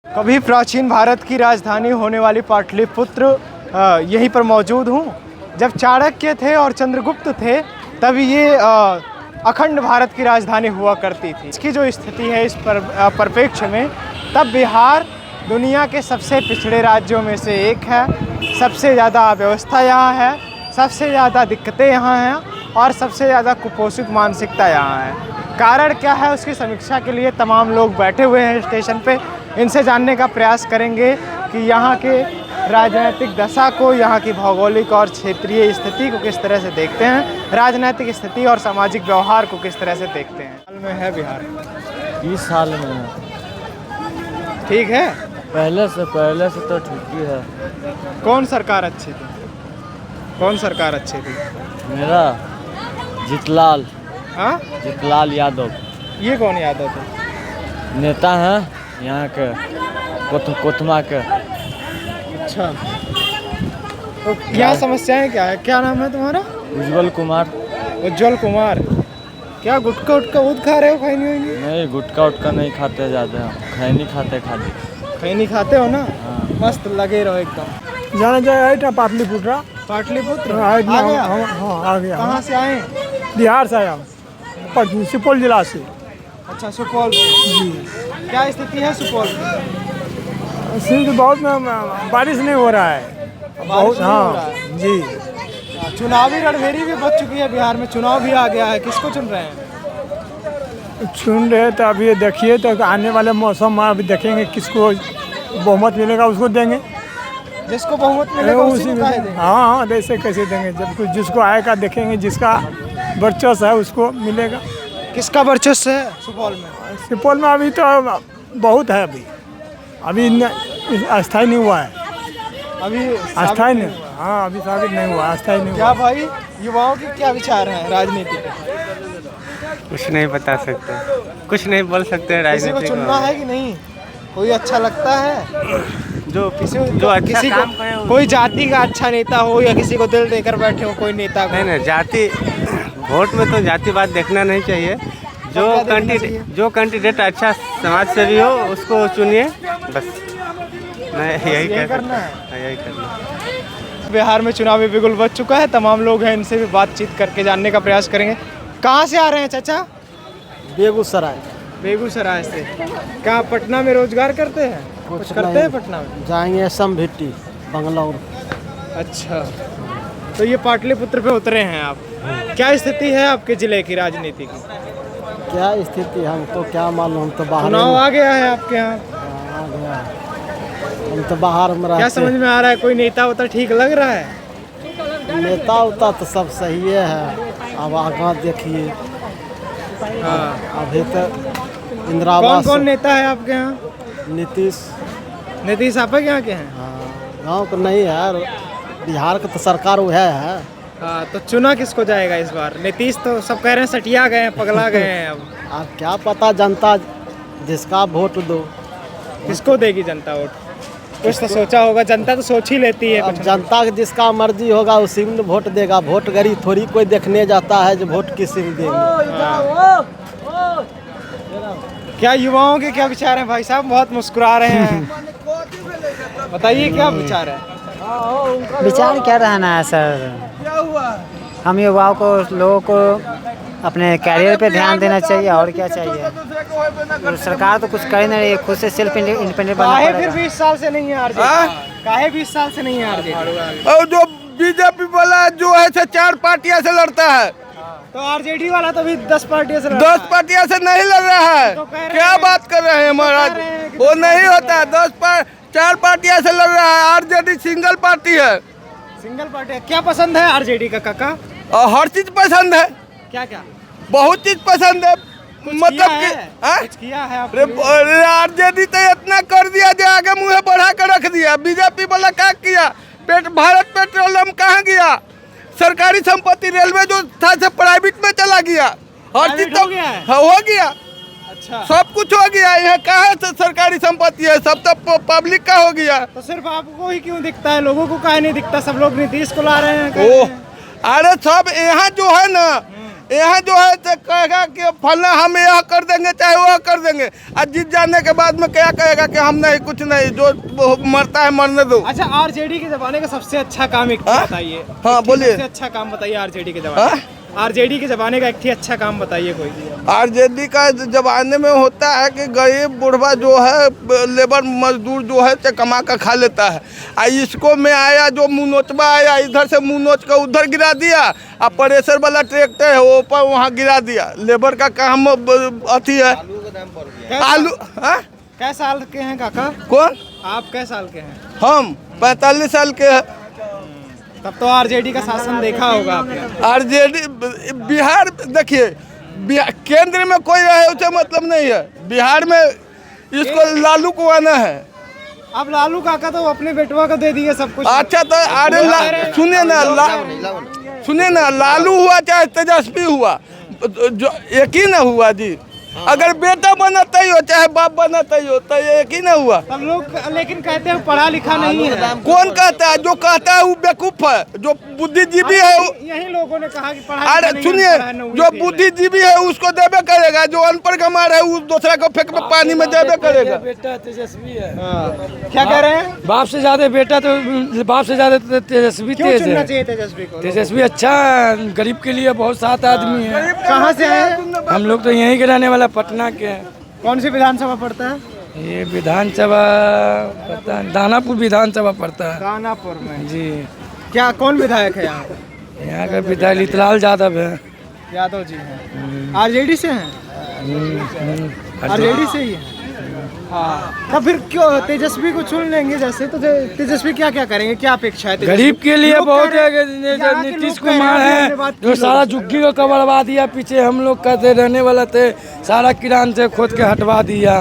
कभी प्राचीन भारत की राजधानी होने वाली पाटलिपुत्र यहीं पर मौजूद हूँ। जब चाणक्य थे और चंद्रगुप्त थे तब ये अखंड भारत की राजधानी हुआ करती थी। इसकी जो स्थिति है इस परिप्रेक्ष्य में, तब बिहार दुनिया के सबसे पिछड़े राज्यों में से एक है। सबसे ज़्यादा अव्यवस्था यहाँ है, सबसे ज़्यादा दिक्कतें यहाँ हैं और सबसे ज़्यादा कुपोषित मानसिकता यहाँ है। कारण क्या है, उसकी समीक्षा के लिए तमाम लोग बैठे हुए हैं स्टेशन पे। इनसे जानने का प्रयास करेंगे कि यहाँ के राजनीतिक दशा को, यहाँ की भौगोलिक और क्षेत्रीय स्थिति को किस तरह से देखते हैं, राजनीतिक स्थिति और सामाजिक व्यवहार को किस तरह से देखते हैं। हाल में है बिहार 20 साल में है। ठीक है, पहले से तो ठीक ही है। कौन सरकार अच्छी थी, कौन सरकार अच्छी थी? मेरा जीतलाल हाँ, जीतलाल यादव ये कौन यादव थे? नेता हैं यहाँ के कोतमा के। अच्छा, तो क्या समस्याएं क्या है? क्या नाम है तुम्हारा? उज्जवल कुमार। उज्जवल कुमार। क्या गुटखा उटका ऊद खा रहे हो? खैनी वैनी? नहीं, गुटखा उटका नहीं खाते ज़्यादा, खैनी खाते खाली। खैनी खाते हो ना? हाँ। मस्त लगे रहो एकदम। जाना जाए पाटलिपुत्र। पाटलिपुत्र आ आ गया? हाँ, आ गया। कहाँ से आए? बिहार से आया, सुपौल जिला से। अच्छा, सुपौल जी। क्या स्थिति है सुपौल में? सिर्फ बहुत बारिश नहीं हो रहा है, बहुत। नहीं हो रहा हाँ है। जी, चुनावी रणभेरी भी बच चुकी है बिहार में, चुनाव भी आ गया है। किसको चुन रहे हैं? चुन रहे तो अभी देखिए, तो आने वाले मौसम में अभी देखेंगे किसको बहुमत मिलेगा, उसको देंगे। जिसको बहुमत मिलेगा उसी को काहे देंगे? हाँ, ऐसे कैसे देंगे? जब कुछ जिसको आएगा देखेंगे, जिसका वर्चस्व है उसको मिलेगा। किसका वर्चस्व है सुपौल में? सुपौल में अभी तो बहुत है, अभी अस्थायी नहीं हुआ है। अभी अस्थायी नहीं, हाँ अभी साबित नहीं हुआ, अस्थायी नहीं क्या हुआ। भाई, युवाओं के क्या विचार हैं राजनीति पे? कुछ नहीं बता सकते, कुछ नहीं बोल सकते। किसी को राजनीति चुनना है कि नहीं? कोई अच्छा लगता है जो किसी जो अच्छा किसी काम को, करे कोई जाति का अच्छा नेता हो या किसी को दिल देकर बैठे हो कोई नेता को? नहीं, जाति वोट में तो जातिवाद देखना नहीं चाहिए। जो कैंडिडेट अच्छा समाज सेवी हो उसको चुनिए, बस। मैं यही करना है। यही करना है। बिहार में चुनावी बिगुल बच चुका है। तमाम लोग हैं, इनसे भी बातचीत करके जानने का प्रयास करेंगे। कहाँ से आ रहे हैं चाचा? बेगूसराय। बेगूसराय से। क्या पटना में रोजगार करते हैं? कुछ करते हैं पटना में? जाएंगे समभिट्टी बंगलौर। अच्छा, तो ये पाटलिपुत्र पे उतरे हैं आप। क्या स्थिति है आपके जिले की राजनीति की? क्या स्थिति हमको क्या मालूम, हम तो बाहर चुनाव आ गया है आपके यहाँ। आ गया, हम तो बाहर में क्या रहते। समझ में आ रहा है? कोई नेता उता ठीक लग रहा है? नेता उता तो सब सही है, अब आगे देखिए। हाँ। अभी तो कौन इंदिरावास कौन नेता है आपके यहाँ? नीतीश। नीतीश आप यहाँ के हैं? हाँ, गाँव को नहीं है, बिहार का तो सरकार वो है। हाँ, तो चुना किसको जाएगा इस बार? नीतीश तो सब कह रहे हैं सटिया गए हैं, पगला गए हैं। अब अब क्या पता, जनता जिसका वोट दो। किसको देगी जनता वोट? कुछ तो सोचा होगा, जनता तो सोच ही लेती है अब कुछ। जनता का जिसका मर्जी होगा उसी में वोट देगा। वोट गरी थोड़ी कोई देखने जाता है जो वोट किसी में देंगे। क्या युवाओं के क्या विचार हैं भाई साहब? बहुत मुस्कुरा रहे हैं। बताइए क्या विचार है? विचार क्या रहना है सर, हम युवाओं को, लोगों को अपने कैरियर पे ध्यान देना चाहिए और क्या चाहिए। और सरकार तो कुछ कर नहीं रही है, खुद से सेल्फ इंडिपेंडेंट बनना काहे फिर पड़ेगा। 20 साल से नहीं है आरजेडी? काहे 20 साल से नहीं है आरजेडी? और जो बीजेपी वाला जो है से 4 पार्टियां से लड़ता है, तो आरजेडी वाला तो भी 10 पार्टियों से 10 पार्टियां से नहीं लड़ रहा है। तो कह रहे क्या हैं- बात कर रहे हैं महाराज? कह रहे हैं कि वो नहीं होता है। 4 पार्टियां से लड़ रहा है। आरजेडी सिंगल पार्टी है सिंगल पार्टी। क्या पसंद है आरजेडी का काका? और हर चीज पसंद है, क्या क्या बहुत चीज पसंद है। मतलब किया कि है? कुछ किया है आपने? आरजेडी तो इतना कर दिया जो आगे मुँह बढ़ा कर रख दिया। बीजेपी वाला क्या किया? भारत पेट्रोलियम कहाँ गया? सरकारी संपत्ति रेलवे जो था से प्राइवेट में चला गया। हर चीज तो हो गया है? हो गया, अच्छा, सब कुछ हो गया। यहाँ कहाँ से सरकारी संपत्ति है? सब तो पब्लिक का हो गया। तो सिर्फ आपको ही क्यों दिखता है, लोगों को काहे नहीं दिखता? सब लोग नीतीश को ला रहे हैं, कह ओ रहे हैं। अरे सब यहाँ जो है ना, यहाँ जो है तो कहेगा कि फलना हम यह कर देंगे चाहे वह कर देंगे, और जीत जाने के बाद में क्या कहेगा कि हम नहीं, कुछ नहीं, जो मरता है मरने दो। अच्छा, आरजेडी के जमाने का सबसे अच्छा काम एक बताइए। हाँ बोलिए। सबसे अच्छा काम बताइए आरजेडी के जमाने। आरजेडी के जमाने का एक अच्छा काम बताइए कोई। आरजेडी का जमाने में होता है कि गरीब बुढ़वा जो है लेबर मजदूर जो है कमा कर खा लेता है। इसको में आया जो मुनोचबा आया, इधर से मुनोच कर उधर गिरा दिया, और प्रेशर वाला ट्रैक्टर है वो ऊपर वहाँ गिरा दिया। लेबर का काम अथी है। आलू कै साल के हैं काका? कौन? आप कै साल के हैं? हम 45 साल के हैं। तब तो आरजेडी का शासन देखा होगा आपने। आरजेडी बिहार देखिए, केंद्र में कोई रहे उसे मतलब नहीं है, बिहार में इसको लालू को आना है। अब लालू काका तो अपने बेटवा को दे दिए सब कुछ। अच्छा तो अरे सुनिए ना, लालू हुआ चाहे तेजस्वी हुआ, जो एक ही ना हुआ जी। अगर बेटा बनाता ही हो चाहे बाप बनाता ही हो तो एक ही ना हुआ। सब लोग लेकिन कहते हैं पढ़ा लिखा नहीं है। कौन कहता है? जो कहता है वो बेवकूफ है, जो बुद्धिजीवी है यही लोगों ने कहा कि पढ़ा। अरे सुनिए, जो बुद्धिजीवी है उसको देवे करेगा, जो अनपढ़ गंवार है वो दूसरा को फेंक में पानी में देवे करेगा। बेटा तेजस्वी है। क्या कह रहे हैं? बाप से ज्यादा बेटा, तो बाप से ज्यादा तेजस्वी क्यों तेज चुनना है। चाहिए तेजस्वी को? तेजस्वी अच्छा है, गरीब के लिए बहुत सात आदमी है। कहाँ से है? हम लोग तो यहीं के रहने वाला, पटना के हैं। कौन सी विधानसभा पड़ता है? ये विधानसभा पता है, दानापुर विधानसभा पड़ता है दानापुर में जी। क्या कौन विधायक है यहाँ? यहाँ का विधायक लितलाल यादव है। यादव जी हैं। आरजेडी से हैं? आरजेडी से ही है। हाँ, तो फिर क्यों तेजस्वी को चुन लेंगे? जैसे तो तेजस्वी क्या क्या करेंगे, क्या अपेक्षा है? गरीब के लिए बहुत है। नीतीश कुमार है जो सारा झुग्गी को कबड़वा दिया, पीछे हम लोग कहते रहने वाला थे, सारा किरान से खोद के हटवा दिया।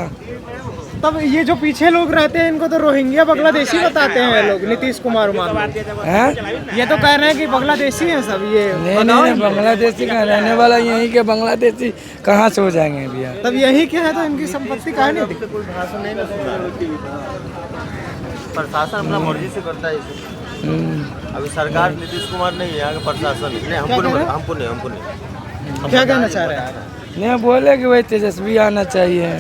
तब ये जो पीछे लोग रहते हैं इनको तो रोहिंग्या बांग्लादेशी बताते हैं लोग, नीतीश कुमार हैं? ये तो कह रहे हैं कि बांग्लादेशी हैं सब। ये नहीं, बांग्लादेशी का रहने वाला यहीं के बांग्लादेशी कहाँ से हो जाएंगे भैया? तब यही क्या है तो इनकी संपत्ति कहाँ नहीं दिखती? प्रशासन अपना मर्जी से करता है इसे। अभी सरकार नीतीश कुमार नहीं है, यहाँ का प्रशासन नहीं। हमको नहीं। क्या कहना चाह रहे हैं? नहीं, बोले कि वही तेजस्वी आना चाहिए।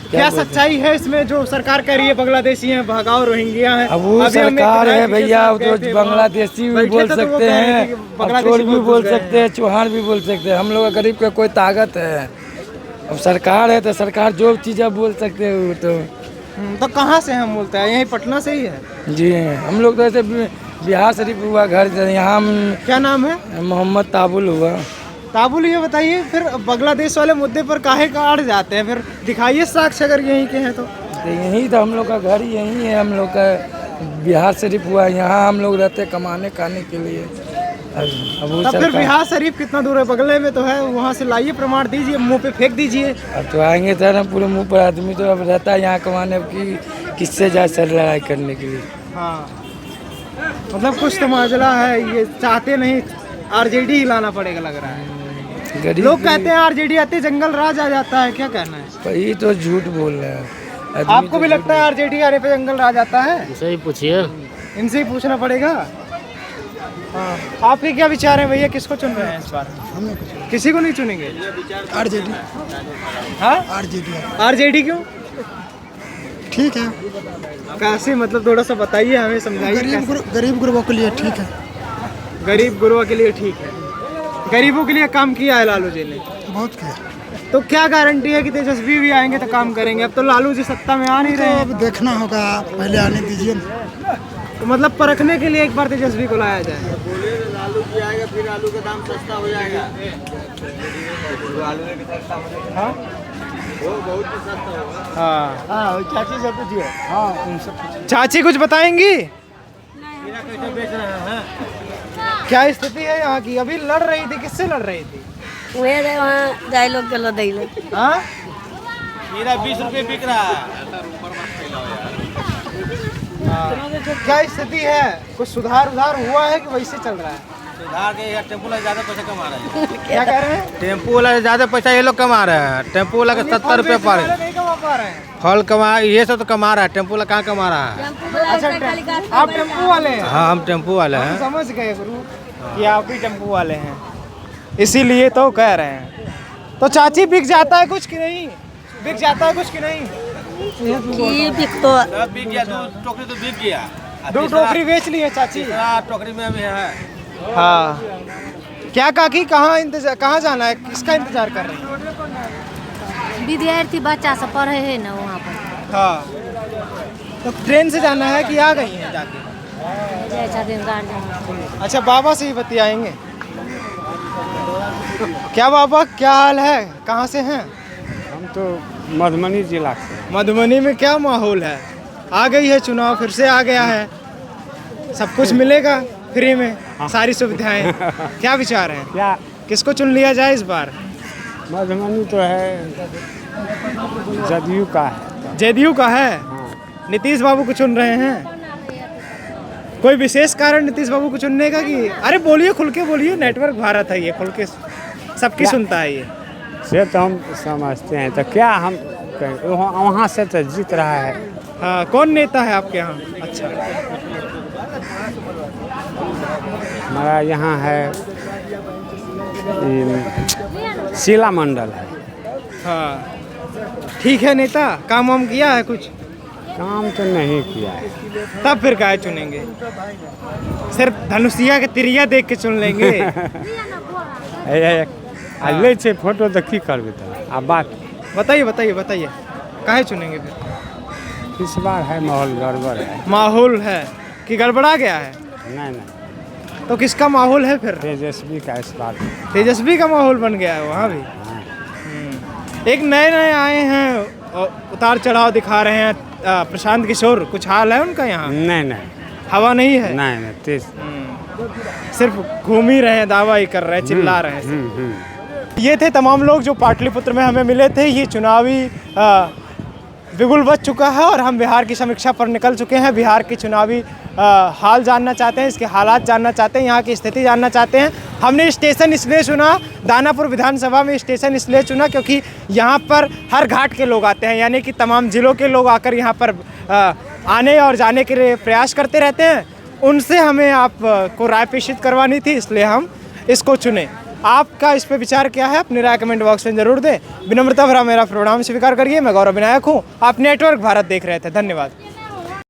क्या सच्चाई है इसमें जो सरकार कह रही है बांग्लादेशी हैं, भगाओ रोहिंग्या हैं? अब वो सरकार है भैया, तो बांग्लादेशी भी बोल सकते हैं, चोर भी बोल सकते हैं, चौहान भी बोल सकते हैं। हम लोग गरीब का कोई ताकत है? अब सरकार है तो सरकार जो चीज़ें बोल सकते हैं वो तो कहाँ से हम बोलते हैं? यही पटना से ही है जी। हम लोग तो ऐसे बिहार शरीफ हुआ घर, यहाँ क्या नाम है? मोहम्मद ताबुल हुआ। ताबुल, ये बताइए फिर बांग्लादेश वाले मुद्दे पर काहे का अड़ जाते हैं? फिर दिखाइए साक्ष्य अगर यहीं के हैं तो। यहीं तो हम लोग का घर यहीं है, हम लोग का बिहार शरीफ हुआ, यहाँ हम लोग रहते कमाने खाने के लिए। अब फिर बिहार शरीफ कितना दूर है? बगले में तो है, वहाँ से लाइए प्रमाण दीजिए, मुंह पे फेंक दीजिए। अब तो आएंगे तो ना पूरे मुंह पर, आदमी तो अब रहता है यहाँ कमाने की, किससे जाए सर लड़ाई करने के लिए। हाँ, मतलब कुछ तो माजरा है, ये चाहते नहीं, आरजेडी ही लाना पड़ेगा लग रहा है। लोग कहते हैं आरजेडी आते जंगल राज आ जाता है, क्या कहना है? वही तो झूठ बोल रहे हैं। आपको भी लगता है आरजेडी आने पे जंगल राज आता है? इनसे ही पूछिए, इनसे ही पूछना पड़ेगा। हाँ, आपके क्या विचार हैं भैया, किसको चुन रहे हैं इस बार? किसी को नहीं चुनेंगे? आरजेडी। हाँ, आरजेडी। आरजेडी क्यों? ठीक है, कैसे, मतलब थोड़ा सा बताइए, हमें समझाइए। गरीब गुरबों के लिए ठीक है। गरीब गुरबा के लिए ठीक है। गरीबों के लिए काम किया है लालू जी ने, बहुत किया। तो क्या गारंटी है कि तेजस्वी भी आएंगे तो काम करेंगे? अब तो लालू जी सत्ता में आ नहीं रहे हैं। अब देखना होगा, पहले आने दीजिए ना। तो मतलब परखने के लिए एक बार तेजस्वी को लाया जाए। लालू जी आएगा फिर आलू का दाम सस्ता हो जाएगा। हाँ, वो बहुत ही सस्ता होगा। हाँ, चाची से पूछिए। हाँ, चाची कुछ बताएंगी? कैसे बेच रहे हैं? क्या स्थिति है यहाँ की? अभी लड़ रही थी, किससे लड़ रही थी? वहाँ जाए लोग चलो दे लो। हाँ, खीरा 20 रुपये बिक रहा है। क्या स्थिति है? कुछ सुधार हुआ है कि वैसे चल रहा है? सुधार के टेम्पो वाला ज़्यादा पैसा कमा रहे हैं। क्या कह रहे हैं? टेम्पो वाला ज़्यादा पैसा ये लोग कमा रहे हैं। टेम्पो वाला का 70 रुपये पर नहीं कमा पा रहे हैं। फल कमा, ये सब तो कमा रहा है, टेम्पो वाला कहाँ कमा रहा है? अच्छा, आप टेम्पो वाले हैं? हाँ, हम टेम्पो वाले हैं। समझ गए गुरु कि आप भी टेम्पो वाले हैं। इसीलिए तो कह रहे हैं। तो चाची बिक जाता है कुछ कि नहीं? बिक जाता है कुछ कि नहीं? की बिक तो बिक गया, 2 टोकरी तो बिक गया। 2 टोकरी बेच ली है चाची। टोकरी में अभी है। हाँ, क्या काकी कहाँ जाना है, किसका इंतजार कर रही है? विद्यार्थी बच्चा सब पढ़े है ना वहाँ पर। हाँ, तो ट्रेन से जाना है कि आ गई हैं जाके? जैसा दिन गार्जियन। अच्छा, बाबा से ही बतियाएंगे। क्या बाबा, क्या हाल है, कहाँ से हैं? हम तो मधुबनी जिला से। मधुबनी में क्या माहौल है? आ गई है चुनाव, फिर से आ गया है, सब कुछ मिलेगा फ्री में, सारी सुविधाएं। क्या विचार हैं, क्या किसको चुन लिया जाए इस बार? मधुबनी तो है जदयू का है। जदयू का है। नीतीश बाबू को चुन रहे हैं। कोई विशेष कारण नीतीश बाबू को चुनने का कि? अरे बोलिए, खुल के बोलिए, नेटवर्क भारत है ये, खुल के सबकी सुनता है ये। से तो हम समझते हैं, तो क्या हम वहाँ से तो जीत रहा है। हाँ, कौन नेता है आपके यहाँ? अच्छा, हमारा यहाँ है शीला मंडल है। हाँ, ठीक है नेता, काम वाम किया है कुछ? काम तो नहीं किया है। तब फिर काहे चुनेंगे? सिर्फ धनुषिया के तिरिया देख के चुन लेंगे। ले छे फोटो तो की करबे तो अब बात बताइए काहे चुनेंगे फिर? इस बार है माहौल गड़बड़ है। माहौल है कि गड़बड़ा गया है? नहीं, तो किसका माहौल है फिर? तेजस्वी का इस बार। तेजस्वी का माहौल बन गया है वहाँ भी। एक नए आए हैं और उतार चढ़ाव दिखा रहे हैं। प्रशांत किशोर, कुछ हाल है उनका यहाँ? नहीं, हवा नहीं है? नहीं तेज, सिर्फ घूम ही रहे हैं, दावा ही कर रहे हैं, चिल्ला रहे हैं। ये थे तमाम लोग जो पाटलिपुत्र में हमें मिले थे। ये चुनावी बिगुल बज चुका है और हम बिहार की समीक्षा पर निकल चुके हैं। बिहार की चुनावी हाल जानना चाहते हैं, इसके हालात जानना चाहते हैं, यहाँ की स्थिति जानना चाहते हैं। हमने स्टेशन इसलिए चुना, दानापुर विधानसभा में स्टेशन इसलिए चुना क्योंकि यहाँ पर हर घाट के लोग आते हैं, यानी कि तमाम ज़िलों के लोग आकर यहाँ पर आने और जाने के लिए प्रयास करते रहते हैं। उनसे हमें आपको राय प्रेषित करवानी थी, इसलिए हम इसको चुने। आपका इस पे विचार क्या है, अपनी राय कमेंट बॉक्स में जरूर दें। विनम्रता भरा मेरा प्रणाम स्वीकार करिए। मैं गौरव विनायक हूँ, आप नेटवर्क भारत देख रहे थे। धन्यवाद।